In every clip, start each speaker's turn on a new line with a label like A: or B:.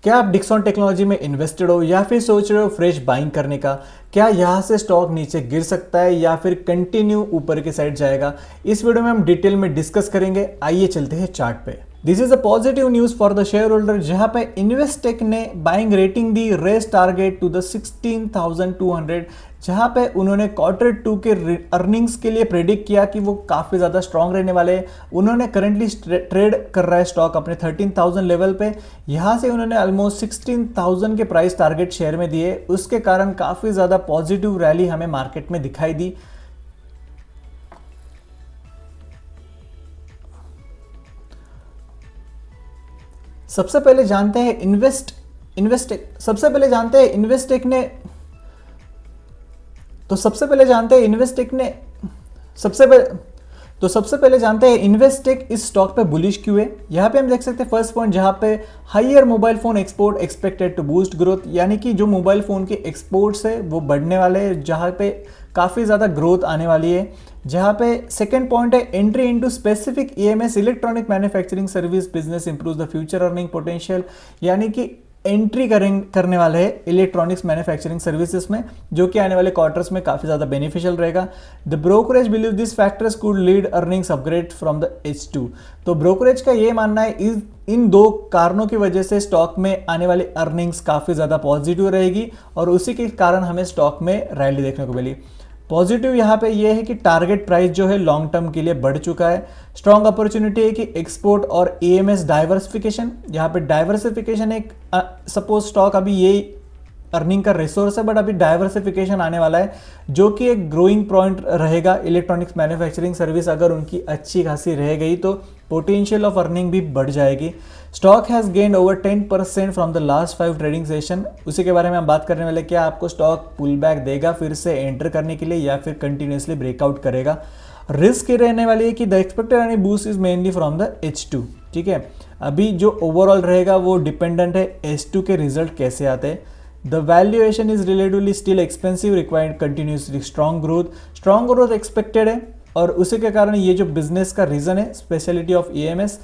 A: क्या आप Dixon technology में इन्वेस्टेड हो या फिर सोच रहे हो फ्रेश बाइंग करने का? क्या यहाँ से स्टॉक नीचे गिर सकता है या फिर कंटिन्यू ऊपर की साइड जाएगा? इस वीडियो में हम डिटेल में डिस्कस करेंगे। आइए चलते हैं चार्ट पे। This is a positive news for the share holder, जहां पे इन्वेस्टेक ने बाइंग रेटिंग दी रेस टारगेट टू द 16,200, जहां पे उन्होंने क्वार्टर 2 के अर्निंग्स के लिए प्रेडिक्ट किया कि वो काफ़ी ज़्यादा स्ट्रांग रहने वाले हैं। उन्होंने करंटली ट्रेड कर रहा है स्टॉक अपने 13,000 लेवल पे। यहाँ से उन्होंने ऑलमोस्ट 16,000 के प्राइस टारगेट शेयर में दिए, उसके कारण काफ़ी ज़्यादा पॉजिटिव रैली हमें मार्केट में दिखाई दी। सबसे पहले जानते हैं इन्वेस्टेक इस स्टॉक पे बुलिश क्यों है। यहाँ पे हम देख सकते हैं फर्स्ट पॉइंट, जहाँ पे higher mobile phone export expected to boost growth, यानी कि जो मोबाइल फोन के एक्सपोर्ट्स है वो बढ़ने वाले हैं, जहाँ पे काफ़ी ज़्यादा ग्रोथ आने वाली है। जहाँ पे सेकंड पॉइंट है entry into specific EMS electronic manufacturing service business improves the future earning potential, यानी कि एंट्री करने वाले हैं इलेक्ट्रॉनिक्स मैन्युफैक्चरिंग सर्विसेज में, जो कि आने वाले क्वार्टर्स में काफ़ी ज़्यादा बेनिफिशियल रहेगा। The brokerage believe this factors could lead earnings upgrade from the H2। तो ब्रोकरेज का ये मानना है इन दो कारणों की वजह से स्टॉक में आने वाली अर्निंग्स काफ़ी ज़्यादा पॉजिटिव रहेगी और उसी के कारण हमें स्टॉक में रैली देखने को मिली। पॉजिटिव यहाँ पे ये है कि टारगेट प्राइस जो है लॉन्ग टर्म के लिए बढ़ चुका है। स्ट्रॉन्ग अपॉर्चुनिटी है कि एक्सपोर्ट और ईएमएस डाइवर्सिफिकेशन, यहाँ पे डाइवर्सिफिकेशन एक सपोज स्टॉक अभी ये अर्निंग का रिसोर्स है बट अभी डाइवर्सिफिकेशन आने वाला है, जो कि एक ग्रोइंग पॉइंट रहेगा। इलेक्ट्रॉनिक्स मैन्युफैक्चरिंग सर्विस अगर उनकी अच्छी खासी रह गई तो पोटेंशियल ऑफ अर्निंग भी बढ़ जाएगी। Stock has gained over 10% from the last 5 trading session. उसी के बारे में हम बात करने वाले, क्या आपको स्टॉक पुल बैक देगा फिर से एंटर करने के लिए या फिर कंटिन्यूसली ब्रेकआउट करेगा। रिस्क ये रहने वाली है कि the expected earning boost is mainly from the H2। ठीक है, अभी जो ओवरऑल रहेगा वो डिपेंडेंट है H2 के रिजल्ट कैसे आते हैं। The valuation is relatively still expensive, required continuously strong growth expected है और उसी के कारण ये जो बिजनेस का रीजन है speciality of EMS,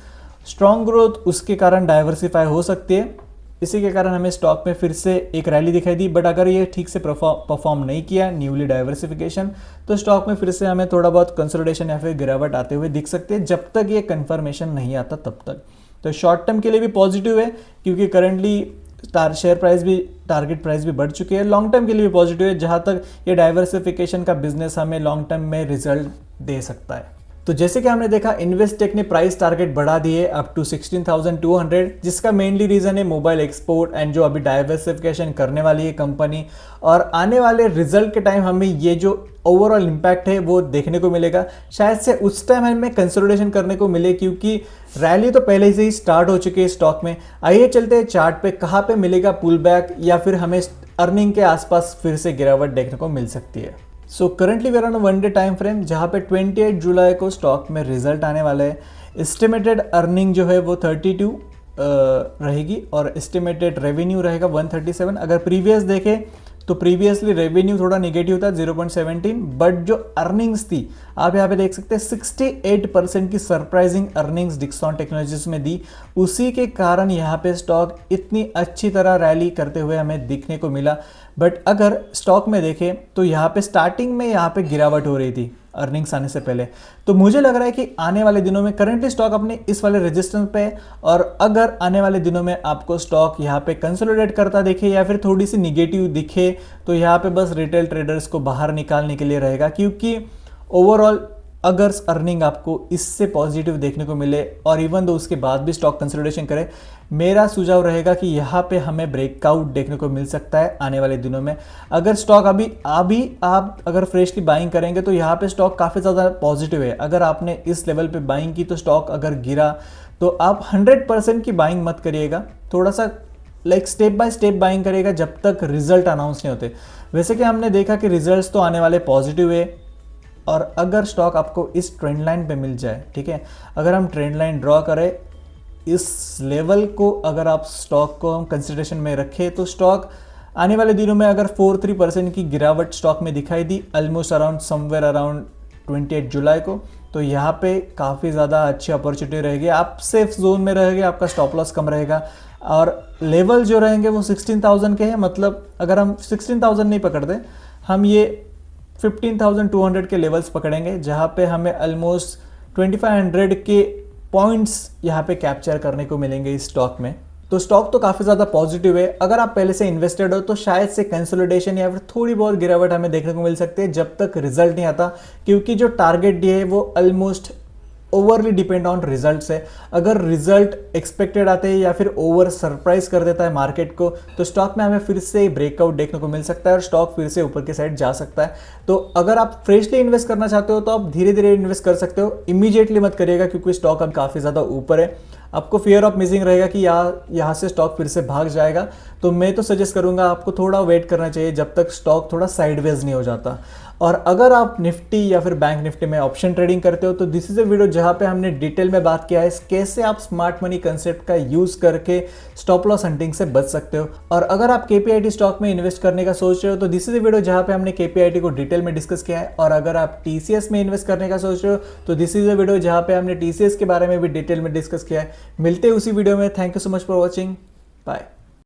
A: strong growth उसके कारण डाइवर्सिफाई हो सकती है। इसी के कारण हमें स्टॉक में फिर से एक रैली दिखाई दी, बट अगर ये ठीक से परफॉर्म नहीं किया न्यूली डाइवर्सिफिकेशन, तो स्टॉक में फिर से हमें थोड़ा बहुत कंसोलिडेशन या फिर गिरावट आते हुए दिख सकती है, जब तक ये कंफर्मेशन नहीं आता तब तक। तो शॉर्ट टर्म के लिए भी पॉजिटिव है क्योंकि करंटली शेयर प्राइस भी टारगेट प्राइस भी बढ़ चुकी है। लॉन्ग टर्म के लिए भी पॉजिटिव है, जहां तक ये डाइवर्सिफिकेशन का बिजनेस हमें लॉन्ग टर्म में रिजल्ट दे सकता है। तो जैसे कि हमने देखा इन्वेस्टेक ने प्राइस टारगेट बढ़ा दिए अप टू 16,200, जिसका मेनली रीजन है मोबाइल एक्सपोर्ट एंड जो अभी डाइवर्सिफिकेशन करने वाली है कंपनी, और आने वाले रिजल्ट के टाइम हमें ये जो ओवरऑल इम्पैक्ट है वो देखने को मिलेगा। शायद से उस टाइम हमें कंसोलिडेशन करने को मिले क्योंकि रैली तो पहले से ही स्टार्ट हो चुकी है स्टॉक में। आइए चलते हैं चार्ट पे, कहाँ पे मिलेगा पुल बैक या फिर हमें अर्निंग के आसपास फिर से गिरावट देखने को मिल सकती है। So currently we are on one day time frame, जहाँ पे 28 जुलाई को स्टॉक में रिजल्ट आने वाला है। एस्टिमेटेड अर्निंग जो है वो 32 रहेगी और एस्टिमेटेड रेवेन्यू रहेगा 137। अगर प्रीवियस देखें तो प्रीवियसली रेवेन्यू थोड़ा निगेटिव था 0.17, बट जो अर्निंग्स थी आप यहाँ पे देख सकते हैं 68% की सरप्राइजिंग अर्निंग्स डिक्सन टेक्नोलॉजीज में दी। उसी के कारण यहाँ पे स्टॉक इतनी अच्छी तरह रैली करते हुए हमें दिखने को मिला। बट अगर स्टॉक में देखें तो यहाँ पे स्टार्टिंग में यहाँ पे गिरावट हो रही थी अर्निंग्स आने से पहले, तो मुझे लग रहा है कि आने वाले दिनों में करंटली स्टॉक अपने इस वाले रेजिस्टेंस पे है, और अगर आने वाले दिनों में आपको स्टॉक यहाँ पे कंसोलिडेट करता दिखे या फिर थोड़ी सी निगेटिव दिखे तो यहाँ पे बस रिटेल ट्रेडर्स को बाहर निकालने के लिए रहेगा, क्योंकि ओवरऑल अगर अर्निंग आपको इससे पॉजिटिव देखने को मिले और इवन दो उसके बाद भी स्टॉक कंसोलिडेशन करे, मेरा सुझाव रहेगा कि यहाँ पे हमें ब्रेकआउट देखने को मिल सकता है आने वाले दिनों में। अगर स्टॉक अभी आप अगर फ्रेशली बाइंग करेंगे तो यहाँ पे स्टॉक काफ़ी ज़्यादा पॉजिटिव है। अगर आपने इस लेवल पे बाइंग की तो स्टॉक अगर गिरा तो आप 100% की बाइंग मत करिएगा, थोड़ा सा स्टेप बाय स्टेप बाइंग करिएगा जब तक रिजल्ट अनाउंस नहीं होते। वैसे कि हमने देखा कि रिजल्ट्स तो आने वाले पॉजिटिव है, और अगर स्टॉक आपको इस ट्रेंड लाइन पे मिल जाए, ठीक है, अगर हम ट्रेंड लाइन ड्रॉ करें इस लेवल को, अगर आप स्टॉक को हम कंसिडरेशन में रखें तो स्टॉक आने वाले दिनों में अगर 4-3% की गिरावट स्टॉक में दिखाई दी ऑलमोस्ट अराउंड समवेयर अराउंड 28 जुलाई को, तो यहाँ पे काफ़ी ज़्यादा अच्छी अपॉर्चुनिटी रहेगी। आप सेफ जोन में रहेंगे, आपका स्टॉप लॉस कम रहेगा। और लेवल जो रहेंगे वो 16,000 के हैं, मतलब अगर हम 16,000 नहीं पकड़ते, हम ये 15,200 के लेवल्स पकड़ेंगे, जहाँ पे हमें ऑलमोस्ट 2500 के पॉइंट्स यहाँ पे कैप्चर करने को मिलेंगे इस स्टॉक में। तो स्टॉक तो काफ़ी ज़्यादा पॉजिटिव है। अगर आप पहले से इन्वेस्टेड हो तो शायद से कंसोलिडेशन या फिर थोड़ी बहुत गिरावट हमें देखने को मिल सकती है जब तक रिजल्ट नहीं आता, क्योंकि जो टारगेट दिए है वो almost overly depend on results है। अगर रिजल्ट एक्सपेक्टेड आते हैं या फिर ओवर सरप्राइज कर देता है मार्केट को, तो स्टॉक में हमें फिर से ब्रेकआउट देखने को मिल सकता है और स्टॉक फिर से ऊपर की साइड जा सकता है। तो अगर आप फ्रेशली इन्वेस्ट करना चाहते हो तो आप धीरे धीरे इन्वेस्ट कर सकते हो, इमीडिएटली मत करिएगा, क्योंकि स्टॉक अब काफ़ी ज़्यादा ऊपर है। आपको फियर ऑफ मिसिंग रहेगा कि यहाँ से स्टॉक फिर से भाग जाएगा। तो मैं तो सजेस्ट करूंगा आपको थोड़ा वेट करना चाहिए जब तक स्टॉक थोड़ा साइडवेज नहीं हो जाता। और अगर आप निफ्टी या फिर बैंक निफ्टी में ऑप्शन ट्रेडिंग करते हो तो दिस इज अ वीडियो जहां पे हमने डिटेल में बात किया है कैसे आप स्मार्ट मनी कंसेप्ट का यूज करके स्टॉप लॉस हंटिंग से बच सकते हो। और अगर आप केपीआईटी स्टॉक में इन्वेस्ट करने का सोच रहे हो तो दिस इज अ वीडियो जहां पे हमने केपीआईटी को डिटेल में डिस्कस किया है। और अगर आप टीसीएस में इन्वेस्ट करने का सोच रहे हो तो दिस इज अ वीडियो जहां पे हमने टीसीएस के बारे में भी डिटेल में डिस्कस किया है। मिलते हैं उसी वीडियो में। Thank you so much for watching. Bye.